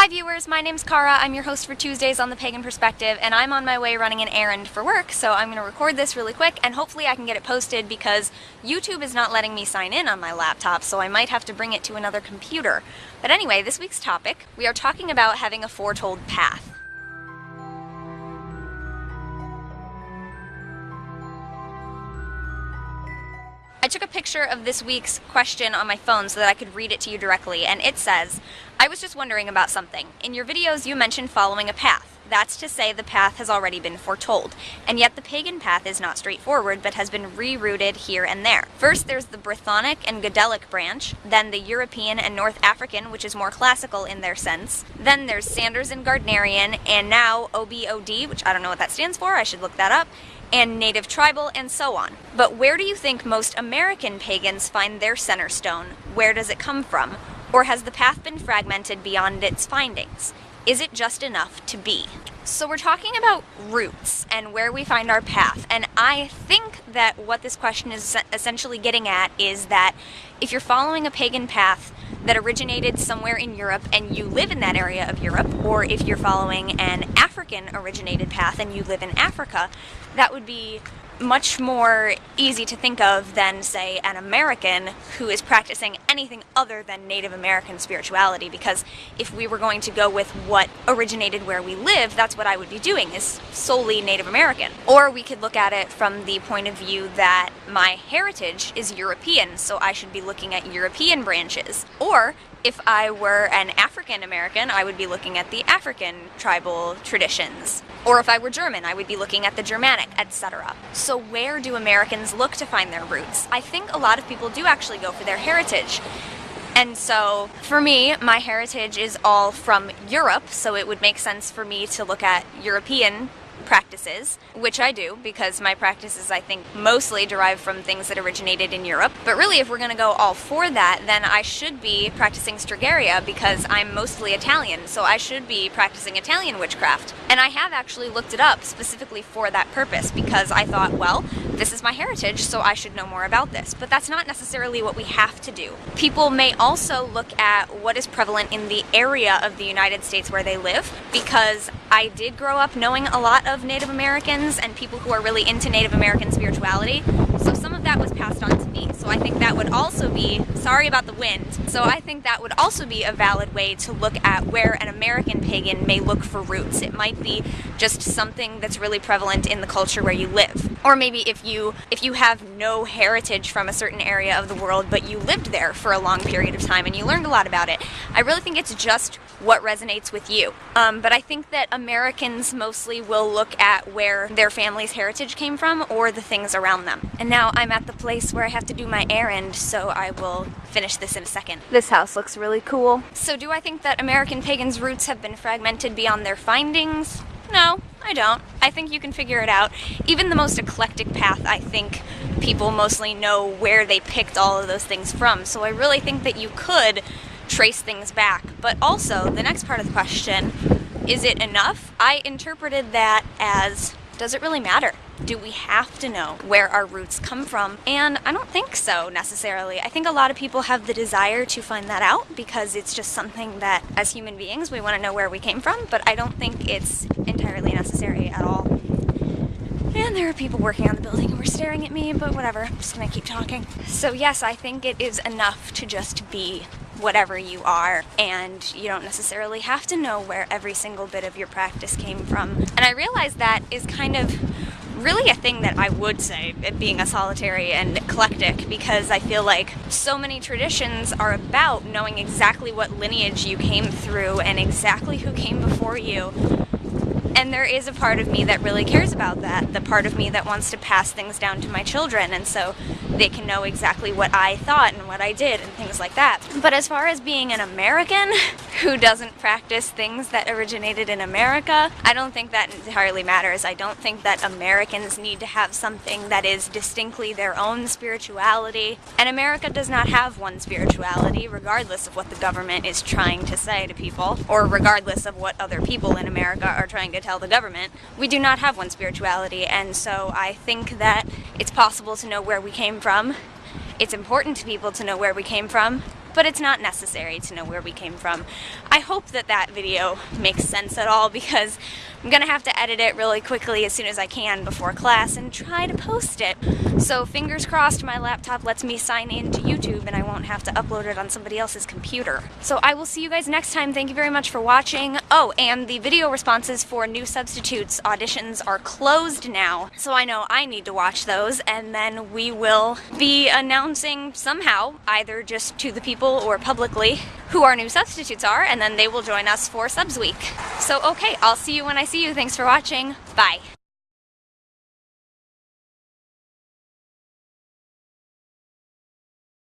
Hi viewers, my name's Cara. I'm your host for Tuesdays on the Pagan Perspective, and I'm on my way running an errand for work, so I'm going to record this really quick, and hopefully I can get it posted because YouTube is not letting me sign in on my laptop, so I might have to bring it to another computer. But anyway, this week's topic, we are talking about having a foretold path. I took a picture of this week's question on my phone so that I could read it to you directly, and it says, I was just wondering about something. In your videos you mentioned following a path. That's to say the path has already been foretold, and yet the pagan path is not straightforward but has been rerouted here and there. First there's the Brythonic and Gadelic branch, then the European and North African, which is more classical in their sense, then there's Sanders and Gardnerian, and now OBOD, which I don't know what that stands for, I should look that up, and native tribal, and so on. But where do you think most American pagans find their center stone? Where does it come from? Or has the path been fragmented beyond its findings? Is it just enough to be? So we're talking about roots and where we find our path, and I think that what this question is essentially getting at is that if you're following a pagan path that originated somewhere in Europe and you live in that area of Europe, or if you're following an African originated path and you live in Africa, that would be much more easy to think of than, say, an American who is practicing anything other than Native American spirituality, because if we were going to go with what originated where we live, that's what I would be doing, is solely Native American. Or we could look at it from the point of view that my heritage is European, so I should be looking at European branches. Or if I were an African American, I would be looking at the African tribal traditions. Or if I were German, I would be looking at the Germanic, etc. So where do Americans look to find their roots? I think a lot of people do actually go for their heritage. And so, for me, my heritage is all from Europe, so it would make sense for me to look at European practices, which I do, because my practices, I think, mostly derive from things that originated in Europe. But really, if we're going to go all for that, then I should be practicing Stregaria, because I'm mostly Italian, so I should be practicing Italian witchcraft. And I have actually looked it up specifically for that purpose, because I thought, well, this is my heritage, so I should know more about this. But that's not necessarily what we have to do. People may also look at what is prevalent in the area of the United States where they live, because I did grow up knowing a lot of Native Americans and people who are really into Native American spirituality, so some of that was passed on to me. So I think that would also be, sorry about the wind, so I think that would also be a valid way to look at where an American pagan may look for roots. It might be just something that's really prevalent in the culture where you live. Or maybe if you have no heritage from a certain area of the world, but you lived there for a long period of time and you learned a lot about it. I really think it's just what resonates with you. But I think that Americans mostly will look at where their family's heritage came from or the things around them. And now I'm at the place where I have to do my errand, so I will finish this in a second. This house looks really cool. So do I think that American pagans' roots have been fragmented beyond their findings? No, I don't. I think you can figure it out. Even the most eclectic path, I think people mostly know where they picked all of those things from. So I really think that you could trace things back. But also, the next part of the question, is it enough? I interpreted that as, does it really matter? Do we have to know where our roots come from? And I don't think so, necessarily. I think a lot of people have the desire to find that out because it's just something that, as human beings, we want to know where we came from, but I don't think it's entirely necessary at all. And there are people working on the building who are staring at me, but whatever, I'm just gonna keep talking. So yes, I think it is enough to just be whatever you are, and you don't necessarily have to know where every single bit of your practice came from. And I realize that is kind of really a thing that I would say, being a solitary and eclectic, because I feel like so many traditions are about knowing exactly what lineage you came through and exactly who came before you. And there is a part of me that really cares about that, the part of me that wants to pass things down to my children, and so they can know exactly what I thought and what I did and things like that. But as far as being an American who doesn't practice things that originated in America, I don't think that entirely matters. I don't think that Americans need to have something that is distinctly their own spirituality. And America does not have one spirituality, regardless of what the government is trying to say to people, or regardless of what other people in America are trying to tell the government. We do not have one spirituality, and so I think that it's possible to know where we came from. It's important to people to know where we came from, but it's not necessary to know where we came from. I hope that that video makes sense at all, because I'm gonna have to edit it really quickly as soon as I can before class and try to post it. So fingers crossed my laptop lets me sign in to YouTube and I won't have to upload it on somebody else's computer. So I will see you guys next time. Thank you very much for watching. Oh, and the video responses for new substitutes auditions are closed now, so I know I need to watch those, and then we will be announcing somehow, either just to the people or publicly, who our new substitutes are, and then they will join us for Subs Week. So okay, I'll see you when I see you. Thanks for watching. Bye.